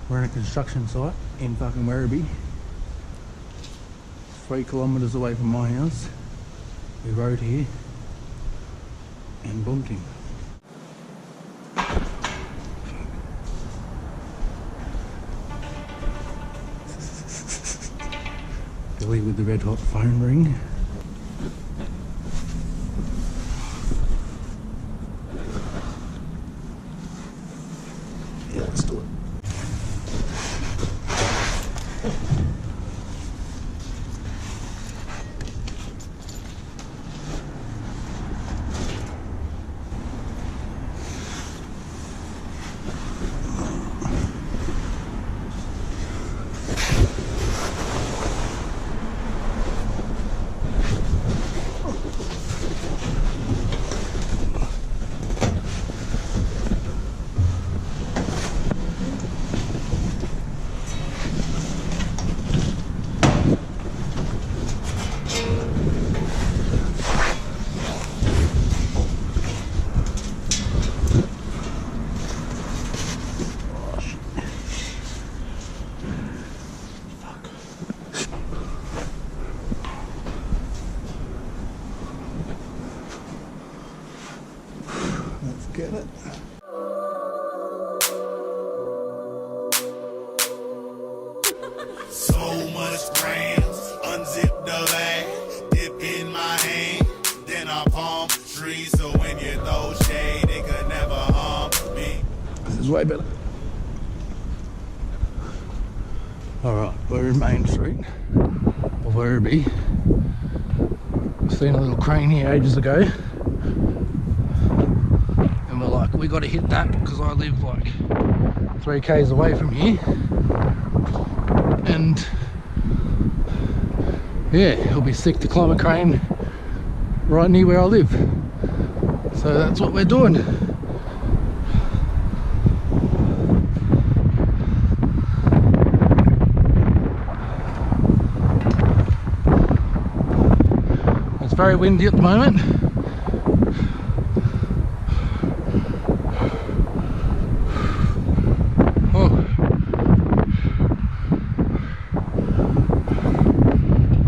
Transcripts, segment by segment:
We're in a construction site in fucking Werribee, 3 kilometres away from my house. We rode here and bumped him. Billy with the red hot phone ring. Yeah, let's do it. Get it. So much grams, unzip the bag, dip in my hand, then I palm trees. So when you throw shade, it could never harm me. This is way better. Alright, we're in Main Street of Werribee. Seen a little crane here ages ago. And we're like, we got to hit that because I live like 3 k's away from here. And yeah, it'll be sick to climb a crane right near where I live. So that's what we're doing. It's very windy at the moment.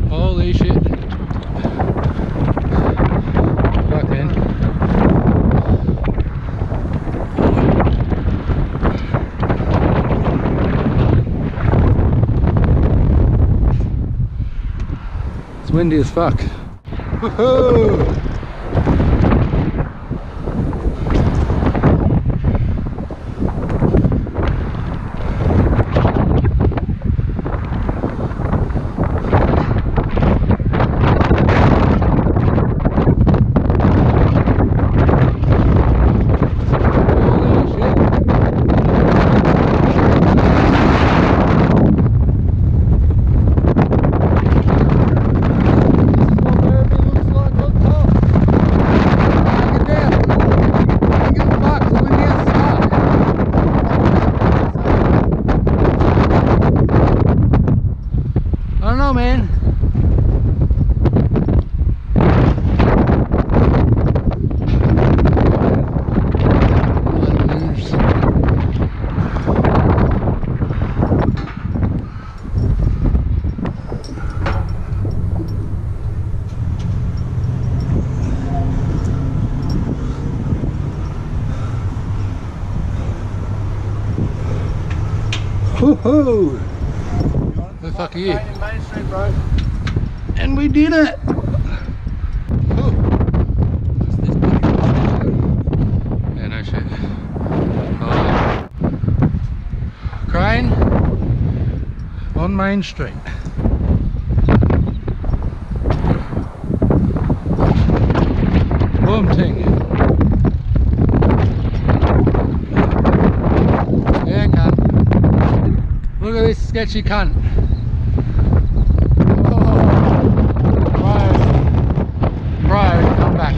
Holy shit. Fuck, man. It's windy as fuck. Woohoo! I don't know, man. Woohoo! Who the fuck are you? Main Street, bro. And we did it! Yeah, no shit. Oh. Crane on Main Street. Boom ting. Yeah, cunt. Look at this sketchy cunt. Bro, come back.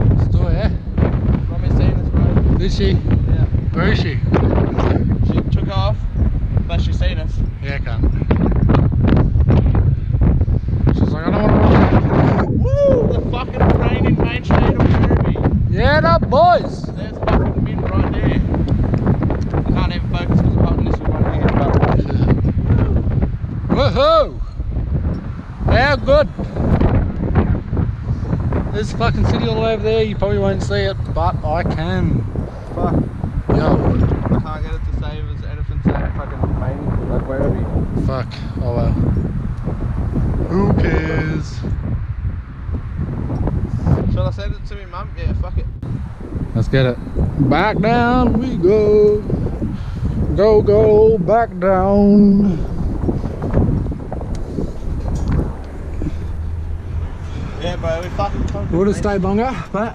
Let's do it, yeah? Let me see this, bro. Did she? Where is she? She took off, but she's seen us. Yeah, cunt. She's like, I don't want to run. Woo! The fucking crane in Main Street of Werribee. Yeah, that boys. There's fucking mint right there. I can't even focus because I'm holding this with one hand, but Woohoo! How good. There's fucking city all the way over there. You probably won't see it, but I can. fuck. Yo, I can't get it to save as anything saying fucking Main, like Werribee. fuck. Oh well. Who cares? Shall I send it to me, mum? Yeah, fuck it. Let's get it. Back down we go. Go, go, back down. Yeah, bro, we fucking conquered Would have Main stayed longer, but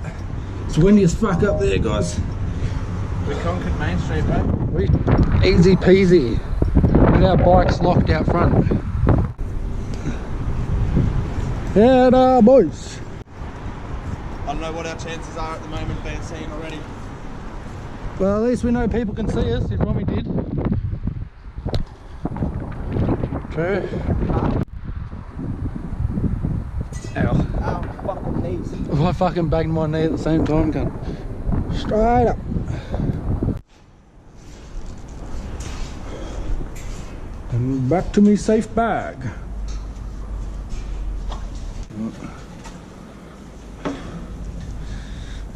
it's windy as fuck up there, guys. Street. We conquered Main Street, bro. Easy peasy. And our bike's locked out front. Yeah, boys. I don't know what our chances are at the moment being seen already. Well, at least we know people can see us if Romy did. True. Ow. Oh, fucking knees. I fucking banged my knee at the same time, cunt. Straight up. And back to me safe bag.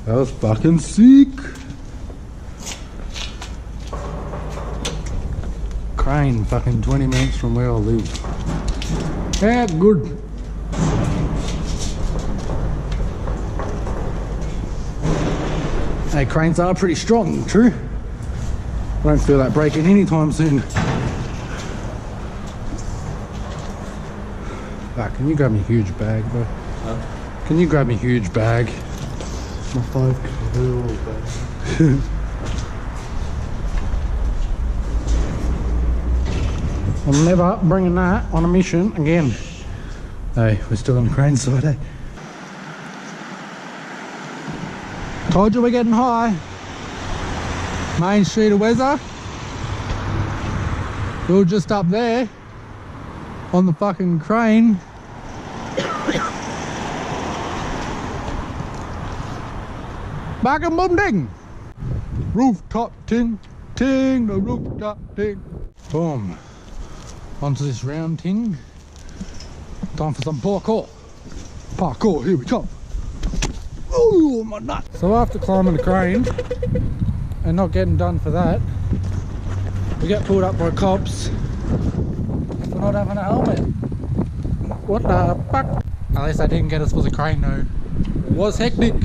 That was fucking sick. Crane, fucking 20 minutes from where I live. Yeah, good. Hey, cranes are pretty strong, true. I don't feel that breaking anytime soon. Ah, can you grab me a huge bag, bro? Huh? Can you grab me a huge bag? My 5 kilo bag. I'm never bringing that on a mission again. Hey, we're still on the crane side, eh? Told you we're getting high. Main Street of Wezza. We were just up there on the fucking crane. Back and boom ding. Rooftop ting, ting, the rooftop ting. Boom. Onto this round ting. Time for some parkour. Parkour, here we come. Oh my nut. So after climbing the crane and not getting done for that, we get pulled up by cops for not having a helmet. What the fuck? At least they didn't get us for the crane though. It was hectic.